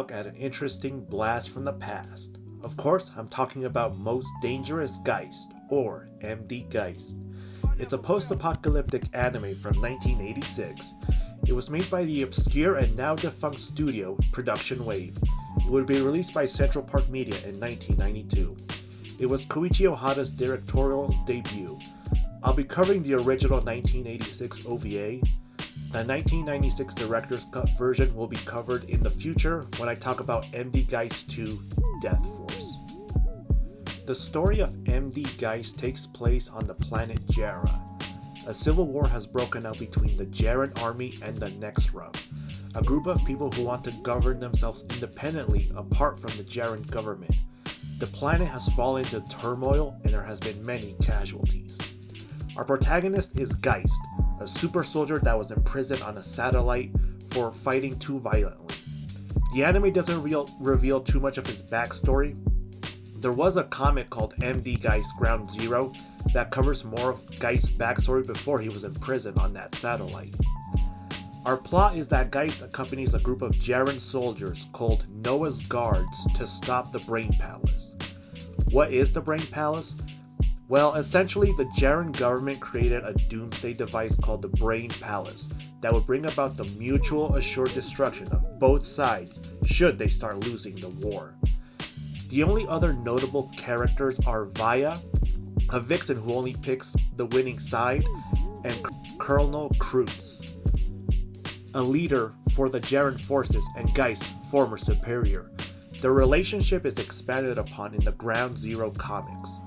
look at an interesting blast from the past. Of course, I'm talking about Most Dangerous Geist, or MD Geist. It's a post-apocalyptic anime from 1986. It was made by the obscure and now defunct studio Production Wave. It would be released by Central Park Media in 1992. It was Koichi Ohata's directorial debut. I'll be covering the original 1986 OVA. The 1996 director's cut version will be covered in the future when I talk about MD Geist 2 Death Force. The story of MD Geist takes place on the planet Jera. A civil war has broken out between the Jeran army and the Nexrum, a group of people who want to govern themselves independently apart from the Jeran government. The planet has fallen into turmoil and there has been many casualties. Our protagonist is Geist, a super soldier that was imprisoned on a satellite for fighting too violently. The anime doesn't reveal too much of his backstory. There was a comic called MD Geist Ground Zero that covers more of Geist's backstory before he was imprisoned on that satellite. Our plot is that Geist accompanies a group of Jeran soldiers called Noah's Guards to stop the Brain Palace. What is the Brain Palace? Well, essentially, the Jeran government created a doomsday device called the Brain Palace that would bring about the mutual assured destruction of both sides should they start losing the war. The only other notable characters are Vaya, a vixen who only picks the winning side, and Colonel Kreutz, a leader for the Jeran forces and Geist's former superior. Their relationship is expanded upon in the Ground Zero comics.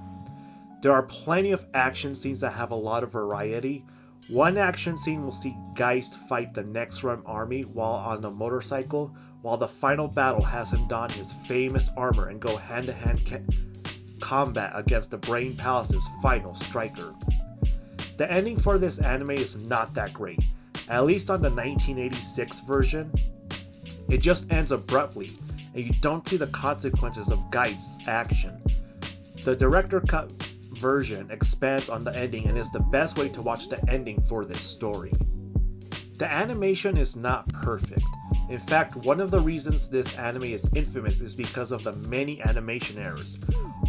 There are plenty of action scenes that have a lot of variety. One action scene will see Geist fight the Nexrum army while on a motorcycle, while the final battle has him don his famous armor and go hand-to-hand combat against the Brain Palace's final striker. The ending for this anime is not that great, at least on the 1986 version. It just ends abruptly, and you don't see the consequences of Geist's action. The director cut version expands on the ending and is the best way to watch the ending for this story. The animation is not perfect. In fact, one of the reasons this anime is infamous is because of the many animation errors.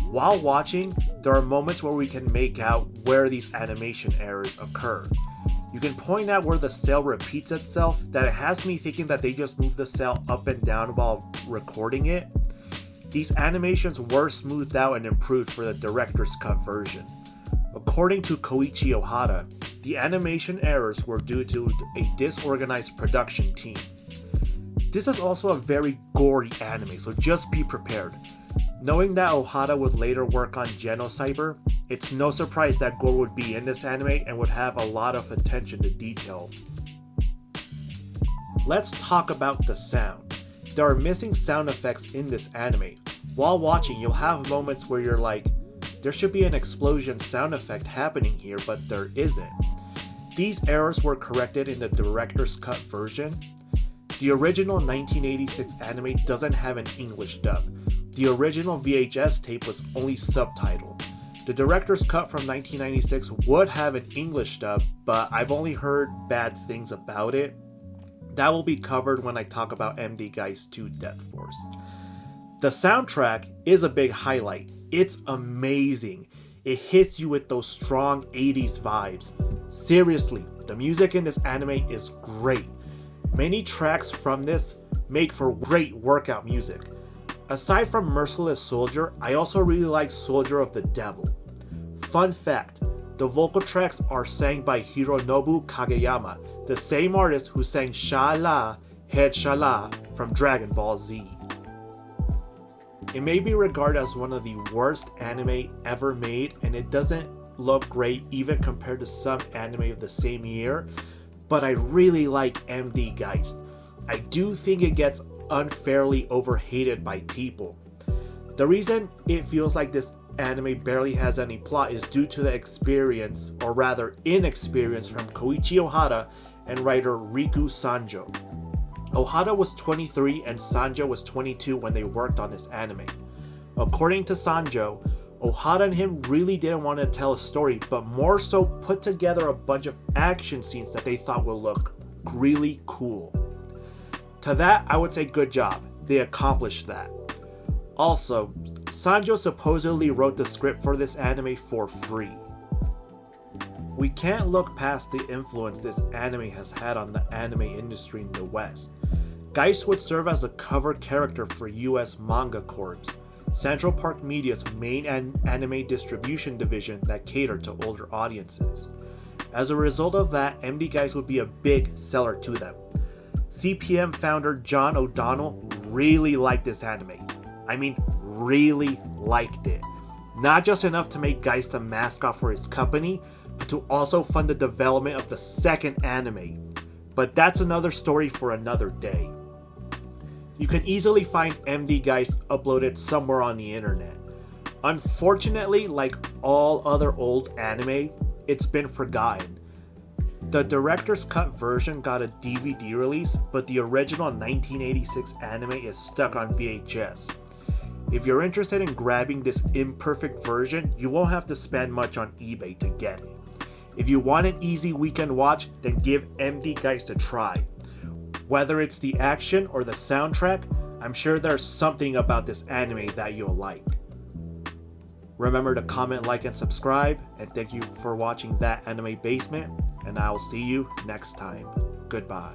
While watching, there are moments where we can make out where these animation errors occur. You can point out where the cell repeats itself, that it has me thinking that they just move the cell up and down while recording it. These animations were smoothed out and improved for the director's cut version. According to Koichi Ohata, the animation errors were due to a disorganized production team. This is also a very gory anime, so just be prepared. Knowing that Ohata would later work on Genocyber, it's no surprise that gore would be in this anime and would have a lot of attention to detail. Let's talk about the sound. There are missing sound effects in this anime. While watching, you'll have moments where you're like, there should be an explosion sound effect happening here, but there isn't. These errors were corrected in the director's cut version. The original 1986 anime doesn't have an English dub. The original VHS tape was only subtitled. The director's cut from 1996 would have an English dub, but I've only heard bad things about it. That will be covered when I talk about MD Geist 2 Death Force. The soundtrack is a big highlight. It's amazing. It hits you with those strong 80s vibes. Seriously, the music in this anime is great. Many tracks from this make for great workout music. Aside from Merciless Soldier, I also really like Soldier of the Devil. Fun fact, the vocal tracks are sang by Hironobu Kageyama, the same artist who sang Sha-La, Head Sha-La from Dragon Ball Z. It may be regarded as one of the worst anime ever made, and it doesn't look great even compared to some anime of the same year, but I really like MD Geist. I do think it gets unfairly overhated by people. The reason it feels like this anime barely has any plot is due to the experience, or rather inexperience, from Koichi Ohata and writer Riku Sanjo. Ohata was 23 and Sanjo was 22 when they worked on this anime. According to Sanjo, Ohata and him really didn't want to tell a story, but more so put together a bunch of action scenes that they thought would look really cool. To that, I would say good job. they accomplished that. Also, Sanjo supposedly wrote the script for this anime for free. We can't look past the influence this anime has had on the anime industry in the West. Geist would serve as a cover character for US Manga Corps, Central Park Media's main anime distribution division that catered to older audiences. As a result of that, MD Geist would be a big seller to them. CPM founder John O'Donnell really liked this anime. I mean, really liked it. Not just enough to make Geist a mascot for his company, but to also fund the development of the second anime. But that's another story for another day. You can easily find MD Geist uploaded somewhere on the internet. Unfortunately, like all other old anime, it's been forgotten. The director's cut version got a DVD release, but the original 1986 anime is stuck on VHS. If you're interested in grabbing this imperfect version, you won't have to spend much on eBay to get it. If you want an easy weekend watch, then give MD Geist a try. Whether it's the action or the soundtrack, I'm sure there's something about this anime that you'll like. Remember to comment, like, and subscribe, and thank you for watching That Anime Basement, and I will see you next time. Goodbye.